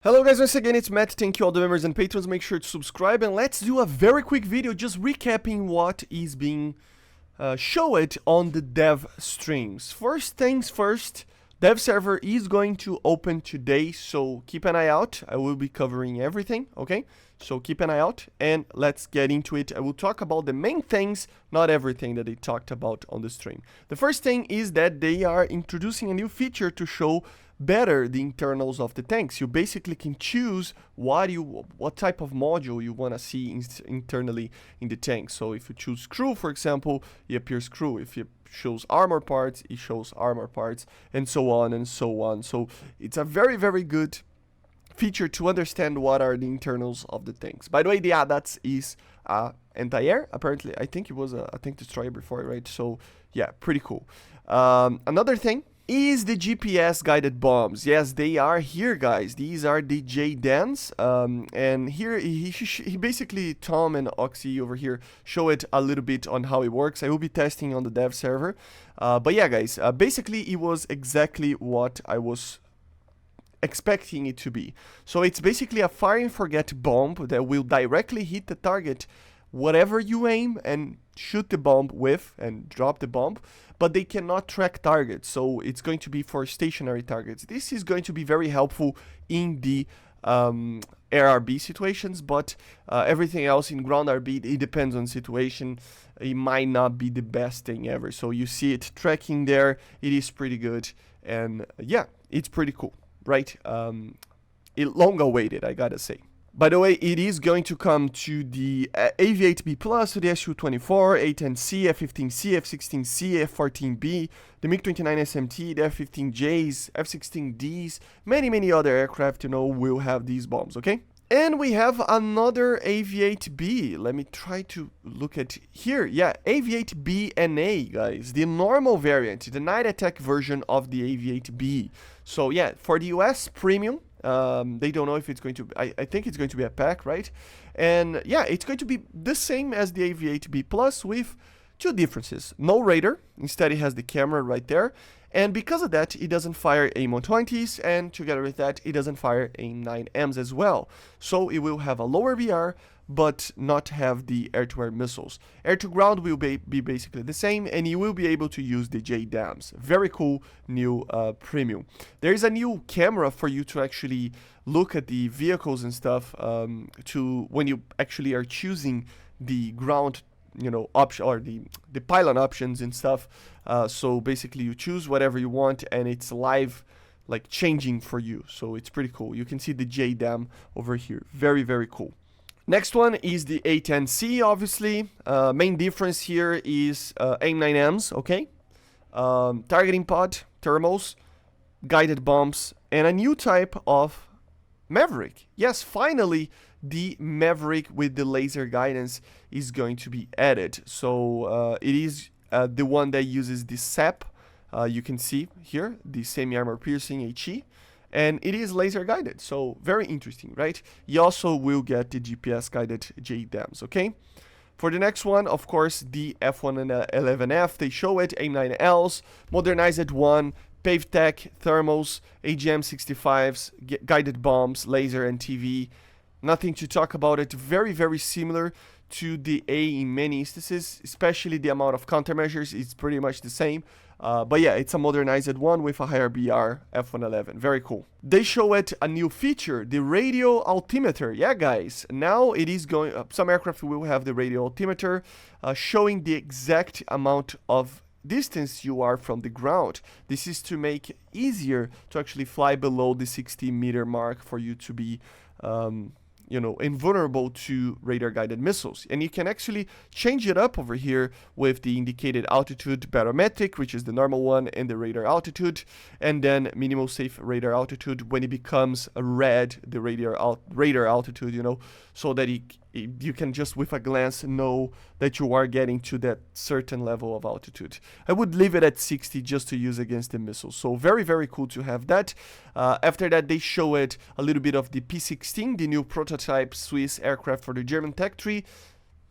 Hello guys, once again it's Matt. Thank you all the members and patrons. Make sure to subscribe and let's do a very quick video just recapping what is being showed on the dev streams. First things first, dev server is going to open today, so keep an eye out. I will be covering everything, okay? So keep an eye out and let's get into it. I will talk about the main things, not everything that they talked about on the stream. The first thing is that they are introducing a new feature to show better the internals of the tanks. You basically can choose what type of module you want to see internally in the tank. So if you choose crew, for example, it appears crew. If you shows armor parts, it shows armor parts, and so on and so on. So it's a very, very good feature to understand what are the internals of the tanks. By the way, the ADATS is anti-air. Apparently, I think it was a tank destroyer before, right? So yeah, pretty cool. Another thing is the GPS guided bombs. Yes, they are here, guys. These are the J-10s, and here he basically, Tom and Oxy over here, show it a little bit on how it works. I will be testing on the dev server, but yeah, guys, basically it was exactly what I was expecting it to be. So it's basically a fire and forget bomb that will directly hit the target whatever you aim and shoot the bomb with and drop the bomb, but they cannot track targets, so it's going to be for stationary targets. This is going to be very helpful in the ARB situations, but everything else in ground RB, it depends on situation. It might not be the best thing ever. So you see it tracking there, it is pretty good, and yeah, it's pretty cool, right? It long awaited, I gotta say. By the way, it is going to come to the AV-8B Plus, to the SU-24, A-10C, F-15C, F-16C, F-14B, the MiG-29 SMT, the F-15Js, F-16Ds, many other aircraft, you know, will have these bombs, okay? And we have another AV-8B. Let me try to look at here. Yeah, AV-8B NA, guys. The normal variant, the night attack version of the AV-8B. So yeah, for the US premium, they don't know if it's going to, I think it's going to be a pack, right? And yeah, it's going to be the same as the AV-8B Plus with two differences. No radar, instead it has the camera right there. And because of that, it doesn't fire AIM-120s, and together with that, it doesn't fire AIM-9Ms as well. So it will have a lower BR, but not have the air-to-air missiles. Air-to-ground will be basically the same, and you will be able to use the J-10s. Very cool new premium. There is a new camera for you to actually look at the vehicles and stuff to when you actually are choosing the ground, you know, option or the pylon options and stuff. So basically you choose whatever you want and it's live, like changing for you. So it's pretty cool. You can see the J-10 over here. Very cool. Next one is the A-10C, obviously. Main difference here is AIM-9Ms, okay? Targeting pod, thermals, guided bombs, and a new type of Maverick. Yes, finally, the Maverick with the laser guidance is going to be added. So it is the one that uses the SAP. You can see here, the semi-armor piercing HE. And it is laser guided, so very interesting, right? You also will get the GPS guided J-10s, okay? For the next one, of course, the F-11F, they show it, AIM-9Ls, modernized one, paved tech, thermals, AGM-65s, guided bombs, laser and TV. Nothing to talk about it, very similar to the A in many instances, especially the amount of countermeasures, it's pretty much the same. But yeah, it's a modernized one with a higher BR F-111. Very cool. They show it a new feature, the radio altimeter. Yeah, guys, now it is going, some aircraft will have the radio altimeter showing the exact amount of distance you are from the ground. This is to make it easier to actually fly below the 60-meter mark for you to be you know, invulnerable to radar-guided missiles. And you can actually change it up over here with the indicated altitude barometric, which is the normal one, and the radar altitude, and then minimal safe radar altitude when it becomes a red, the radar altitude, you know, so that you can just with a glance know that you are getting to that certain level of altitude. I would leave it at 60 just to use against the missiles. So very cool to have that. After that, they show it a little bit of the P-16, the new prototype Swiss aircraft for the German tech tree.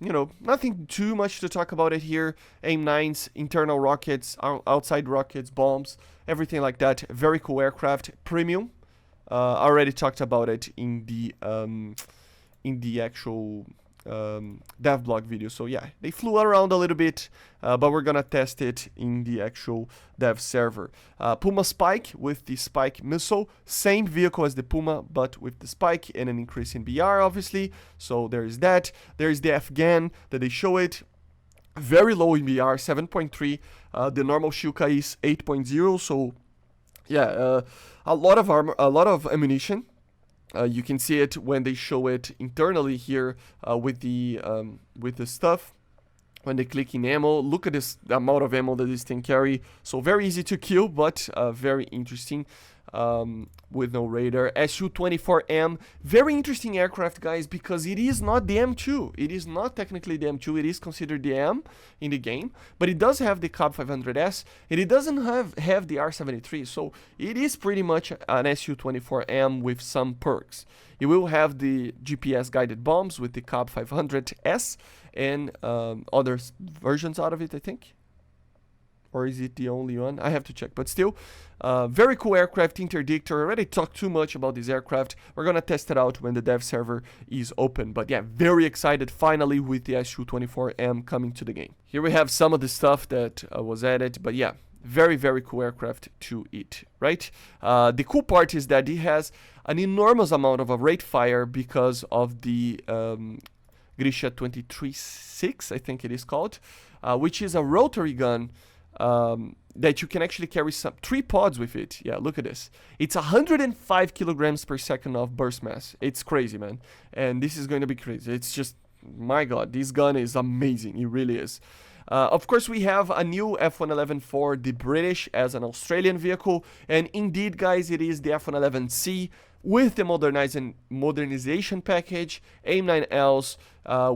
You know, nothing too much to talk about it here. AIM-9s, internal rockets, outside rockets, bombs, everything like that. Very cool aircraft, premium. I already talked about it in the actual dev blog video. So yeah, they flew around a little bit, but we're gonna test it in the actual dev server. Puma Spike with the Spike missile, same vehicle as the Puma, but with the Spike and an increase in BR, obviously. So there is that. There is the Afghan that they show it. Very low in BR, 7.3. The normal Shilka is 8.0. So yeah, a lot of armor, a lot of ammunition. You can see it when they show it internally here with the stuff. When they click in ammo, look at this, the amount of ammo that this thing carry. So very easy to kill, but very interesting. With no radar. SU-24M, very interesting aircraft, guys, because it is not the M2. It is not technically the M2. It is considered the M in the game, but it does have the Cobb 500S, and it doesn't have the R73. So it is pretty much an SU-24M with some perks. It will have the GPS guided bombs with the Cobb 500S and other versions out of it, I think. Or is it the only one? I have to check, but still, very cool aircraft, interdictor. I already talked too much about this aircraft. We're gonna test it out when the dev server is open. But yeah, very excited finally with the SU-24M coming to the game. Here we have some of the stuff that was added, but yeah, very, very cool aircraft to it, right? The cool part is that it has an enormous amount of a rate fire because of the Grisha 23-6, I think it is called, which is a rotary gun that you can actually carry 3 pods with it. Yeah, look at this. It's 105 kilograms per second of burst mass. It's crazy, man. And this is going to be crazy. It's just, my god, this gun is amazing. It really is. Of course, we have a new F-111 for the British as an Australian vehicle. And indeed, guys, it is the F-111C with the modernization package, AIM-9Ls.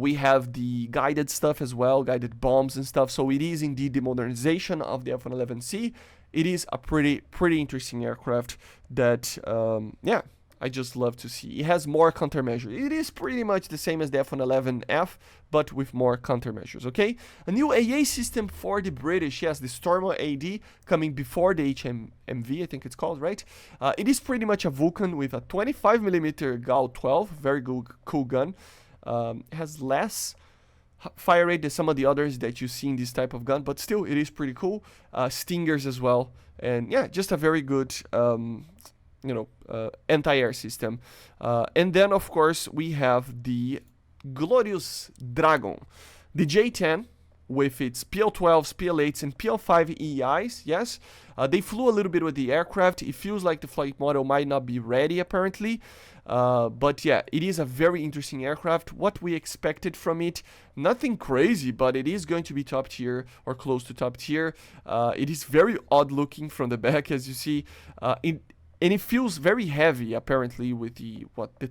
We have the guided stuff as well, guided bombs and stuff. So it is indeed the modernization of the F-111C. It is a pretty interesting aircraft that, yeah, I just love to see. It has more countermeasures. It is pretty much the same as the F-111F, but with more countermeasures, okay? A new AA system for the British. Yes, the Stormo AD coming before the HMV, I think it's called, right? It is pretty much a Vulcan with a 25mm Gal 12. Very good, cool gun. It has less fire rate than some of the others that you see in this type of gun, but still, it is pretty cool. Stingers as well. And yeah, just a very good... anti-air system. And then, of course, we have the Glorious Dragon. The J-10 with its PL-12s, PL-8s, and PL-5 EIs, yes. They flew a little bit with the aircraft. It feels like the flight model might not be ready, apparently. But yeah, it is a very interesting aircraft. What we expected from it, nothing crazy, but it is going to be top tier or close to top tier. It is very odd looking from the back, as you see. And it feels very heavy, apparently, with the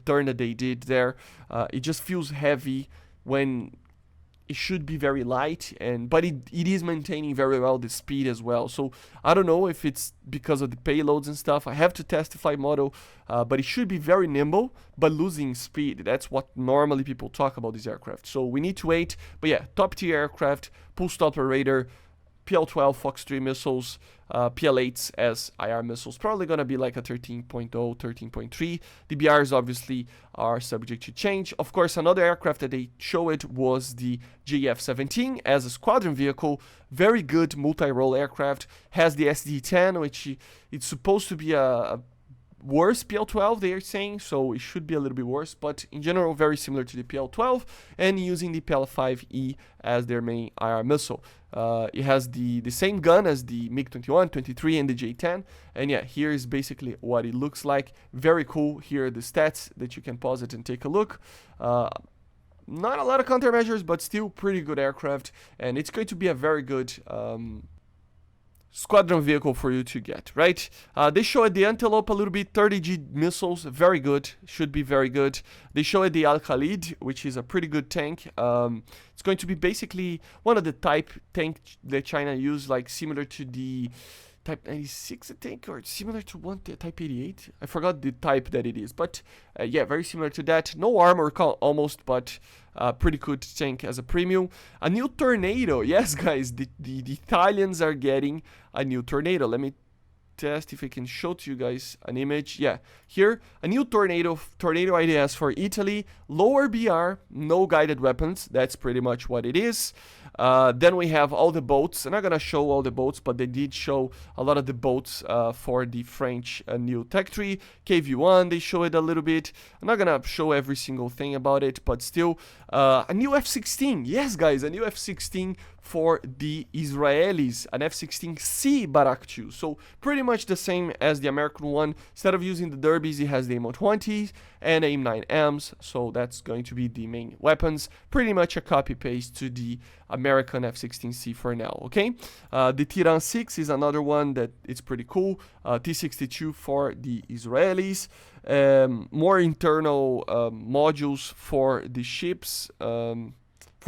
turn that they did there. It just feels heavy when it should be very light, but it is maintaining very well the speed as well. So I don't know if it's because of the payloads and stuff. I have to test the flight model, but it should be very nimble, but losing speed. That's what normally people talk about this aircraft. So we need to wait. But yeah, top tier aircraft, pulse operator, PL-12 Fox 3 missiles, PL-8s as IR missiles, probably going to be like a 13.0, 13.3. The BRs obviously are subject to change. Of course, another aircraft that they show it was the F-16C as a squadron vehicle. Very good multi-role aircraft. Has the SD-10, which it's supposed to be a worse PL-12, they are saying, so it should be a little bit worse, but in general very similar to the PL-12, and using the PL-5E as their main IR missile. It has the same gun as the MiG-21, 23, and the J-10, and yeah, here is basically what it looks like. Very cool. Here are the stats that you can pause it and take a look. Not a lot of countermeasures, but still pretty good aircraft, and it's going to be a very good squadron vehicle for you to get, right? They showed the Antelope a little bit, 30G missiles, very good, should be very good. They showed the Al-Khalid, which is a pretty good tank. It's going to be basically one of the type tank that China used, like similar to the Type 96, I think, or similar to one Type 88. I forgot the type that it is, but yeah, very similar to that. No armor almost, but pretty good tank as a premium. A new Tornado, yes, guys, the Italians are getting a new Tornado. Let me test if I can show to you guys an image. Yeah, here, a new Tornado IDS for Italy, lower BR, no guided weapons, that's pretty much what it is. Then we have all the boats. I'm not gonna show all the boats, but they did show a lot of the boats for the French new Tech Tree. KV-1, they show it a little bit. I'm not gonna show every single thing about it, but still, a new F-16. Yes, guys, a new F-16 for the Israelis, an F-16C Barak 2. So pretty much the same as the American one. Instead of using the Derbies, it has the AIM-120s and AIM-9Ms. So that's going to be the main weapons. Pretty much a copy-paste to the American F-16C for now, okay? The Tiran 6 is another one that it's pretty cool. T-62 for the Israelis. More internal modules for the ships.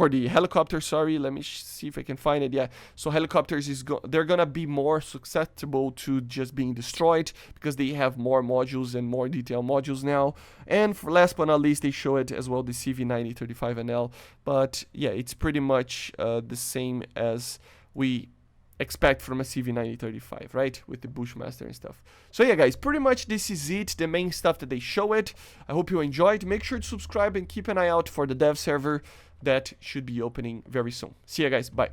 For the helicopters, sorry, let me see if I can find it. Yeah, so helicopters they're gonna be more susceptible to just being destroyed because they have more modules and more detailed modules now. And for last but not least, they show it as well, the CV9035NL. But yeah, it's pretty much the same as we expect from a CV9035, right, with the Bushmaster and stuff. So yeah, guys, pretty much this is it, the main stuff that they show it. I hope you enjoyed. Make sure to subscribe and keep an eye out for the dev server that should be opening very soon. See ya, guys. Bye.